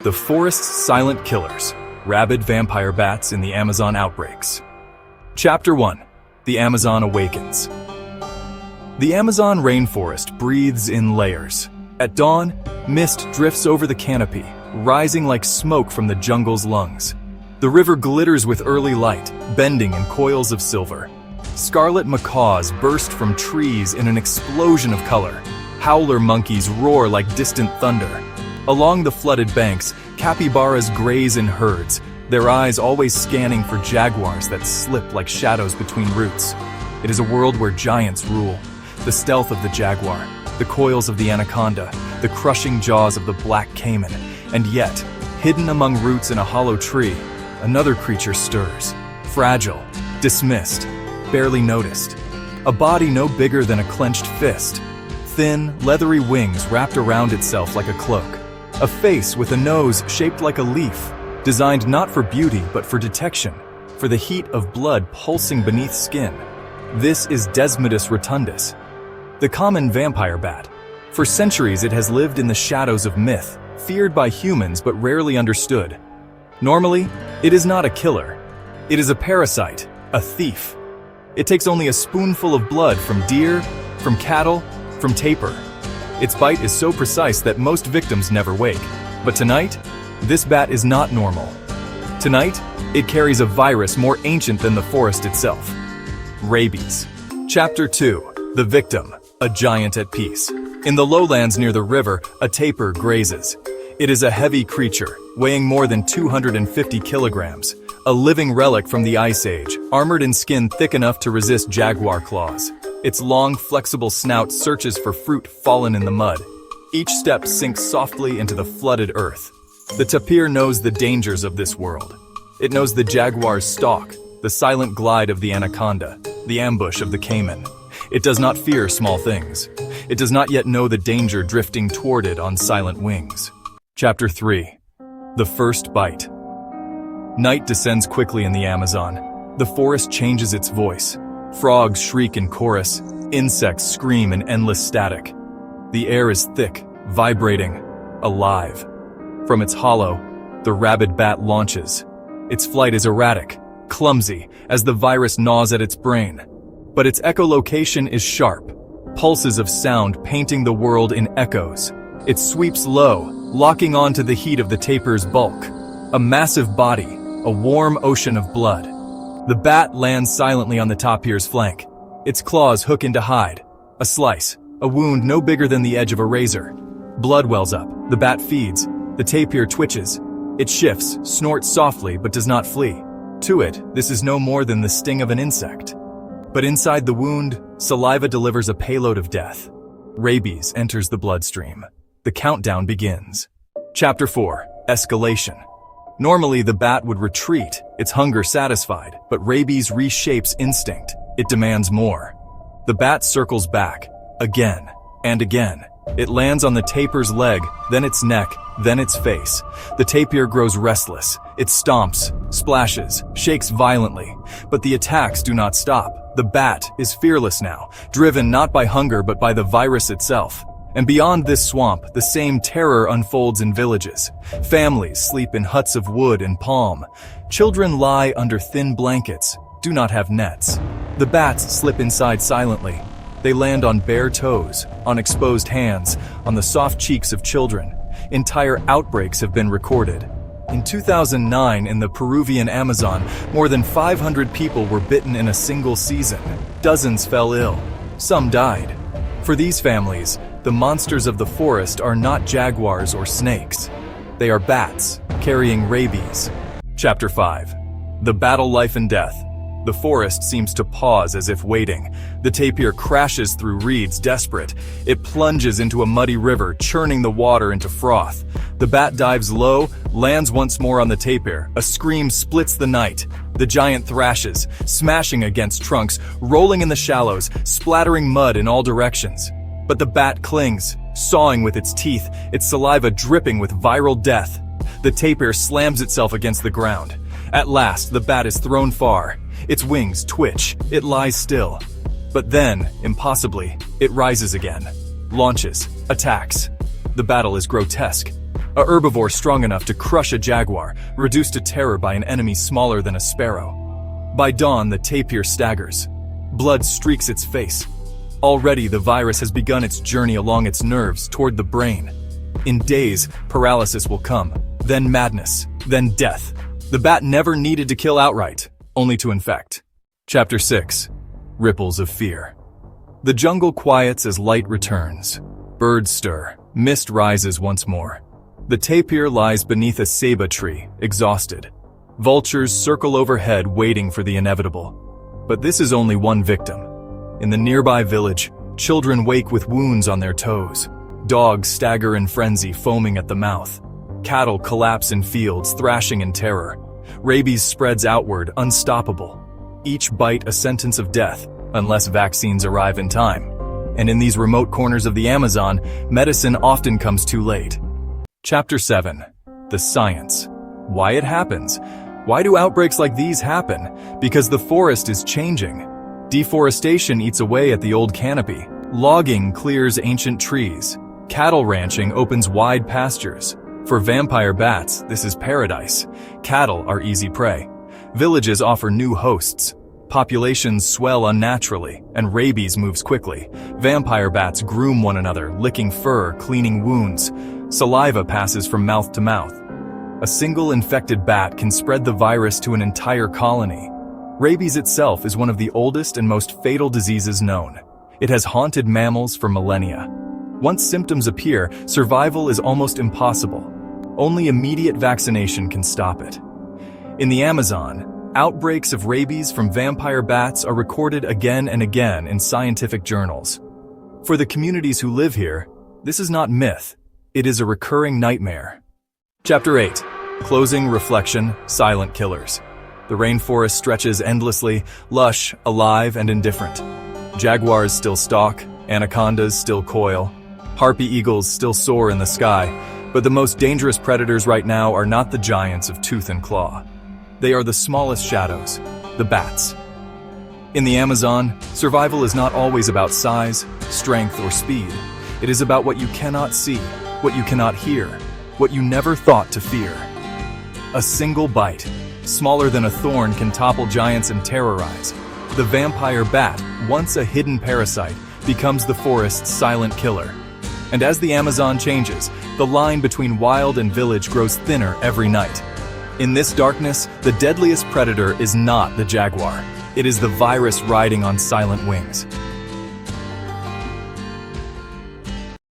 The forest's silent killers, rabid vampire bats in the Amazon outbreaks. Chapter 1. The Amazon Awakens. The Amazon rainforest breathes in layers. At dawn, mist drifts over the canopy, rising like smoke from the jungle's lungs. The river glitters with early light, bending in coils of silver. Scarlet macaws burst from trees in an explosion of color. Howler monkeys roar like distant thunder. Along the flooded banks, capybaras graze in herds, their eyes always scanning for jaguars that slip like shadows between roots. It is a world where giants rule. The stealth of the jaguar, the coils of the anaconda, the crushing jaws of the black caiman. And yet, hidden among roots in a hollow tree, another creature stirs. Fragile, dismissed, barely noticed. A body no bigger than a clenched fist. Thin, leathery wings wrapped around itself like a cloak. A face with a nose shaped like a leaf, designed not for beauty but for detection, for the heat of blood pulsing beneath skin. This is Desmodus rotundus, the common vampire bat. For centuries it has lived in the shadows of myth, feared by humans but rarely understood. Normally, it is not a killer. It is a parasite, a thief. It takes only a spoonful of blood from deer, from cattle, from tapir. Its bite is so precise that most victims never wake. But tonight, this bat is not normal. Tonight, it carries a virus more ancient than the forest itself. Rabies. Chapter 2. The Victim, a giant at peace. In the lowlands near the river, a tapir grazes. It is a heavy creature, weighing more than 250 kilograms. A living relic from the Ice Age, armored in skin thick enough to resist jaguar claws. Its long, flexible snout searches for fruit fallen in the mud. Each step sinks softly into the flooded earth. The tapir knows the dangers of this world. It knows the jaguar's stalk, the silent glide of the anaconda, the ambush of the caiman. It does not fear small things. It does not yet know the danger drifting toward it on silent wings. Chapter 3. The First Bite. Night descends quickly in the Amazon. The forest changes its voice. Frogs shriek in chorus. Insects scream in endless static. The air is thick, vibrating, alive. From its hollow, the rabid bat launches. Its flight is erratic, clumsy, as the virus gnaws at its brain. But its echolocation is sharp, pulses of sound painting the world in echoes. It sweeps low, locking onto the heat of the tapir's bulk. A massive body, a warm ocean of blood. The bat lands silently on the tapir's flank. Its claws hook into hide. A slice, a wound no bigger than the edge of a razor. Blood wells up. The bat feeds. The tapir twitches. It shifts, snorts softly, but does not flee. To it, this is no more than the sting of an insect. But inside the wound, saliva delivers a payload of death. Rabies enters the bloodstream. The countdown begins. Chapter 4. Escalation. Normally, the bat would retreat, its hunger satisfied, but rabies reshapes instinct. It demands more. The bat circles back, again and again. It lands on the tapir's leg, then its neck, then its face. The tapir grows restless. It stomps, splashes, shakes violently. But the attacks do not stop. The bat is fearless now, driven not by hunger but by the virus itself. And beyond this swamp, the same terror unfolds in villages. Families sleep in huts of wood and palm. Children lie under thin blankets, do not have nets. The bats slip inside silently. They land on bare toes, on exposed hands, on the soft cheeks of children. Entire outbreaks have been recorded. In 2009, in the Peruvian Amazon, more than 500 people were bitten in a single season. Dozens fell ill. Some died. For these families, the monsters of the forest are not jaguars or snakes. They are bats, carrying rabies. Chapter 5. The Battle Life and Death. The forest seems to pause as if waiting. The tapir crashes through reeds, desperate. It plunges into a muddy river, churning the water into froth. The bat dives low, lands once more on the tapir. A scream splits the night. The giant thrashes, smashing against trunks, rolling in the shallows, splattering mud in all directions. But the bat clings, sawing with its teeth, its saliva dripping with viral death. The tapir slams itself against the ground. At last, the bat is thrown far. Its wings twitch. It lies still. But then, impossibly, it rises again. Launches. Attacks. The battle is grotesque. a herbivore strong enough to crush a jaguar, reduced to terror by an enemy smaller than a sparrow. By dawn, the tapir staggers. Blood streaks its face. Already, the virus has begun its journey along its nerves toward the brain. In days, paralysis will come, then madness, then death. The bat never needed to kill outright, only to infect. Chapter 6. Ripples of Fear. The jungle quiets as light returns. Birds stir. Mist rises once more. The tapir lies beneath a ceiba tree, exhausted. Vultures circle overhead waiting for the inevitable. But this is only one victim. In the nearby village, children wake with wounds on their toes. Dogs stagger in frenzy, foaming at the mouth. Cattle collapse in fields, thrashing in terror. Rabies spreads outward, unstoppable. Each bite a sentence of death, unless vaccines arrive in time. And in these remote corners of the Amazon, medicine often comes too late. Chapter 7. The Science. Why it happens. Why do outbreaks like these happen? Because the forest is changing. Deforestation eats away at the old canopy. Logging clears ancient trees. Cattle ranching opens wide pastures. For vampire bats, this is paradise. Cattle are easy prey. Villages offer new hosts. Populations swell unnaturally, and rabies moves quickly. Vampire bats groom one another, licking fur, cleaning wounds. Saliva passes from mouth to mouth. A single infected bat can spread the virus to an entire colony. Rabies itself is one of the oldest and most fatal diseases known. It has haunted mammals for millennia. Once symptoms appear, survival is almost impossible. Only immediate vaccination can stop it. In the Amazon, outbreaks of rabies from vampire bats are recorded again and again in scientific journals. For the communities who live here, this is not myth. It is a recurring nightmare. Chapter 8. Closing reflection, silent killers. The rainforest stretches endlessly, lush, alive, and indifferent. Jaguars still stalk, anacondas still coil, harpy eagles still soar in the sky, but the most dangerous predators right now are not the giants of tooth and claw. They are the smallest shadows, the bats. In the Amazon, survival is not always about size, strength, or speed. It is about what you cannot see, what you cannot hear, what you never thought to fear. A single bite, smaller than a thorn, can topple giants and terrorize. The vampire bat, once a hidden parasite, becomes the forest's silent killer. And as the Amazon changes, the line between wild and village grows thinner every night. In this darkness, the deadliest predator is not the jaguar. It is the virus riding on silent wings.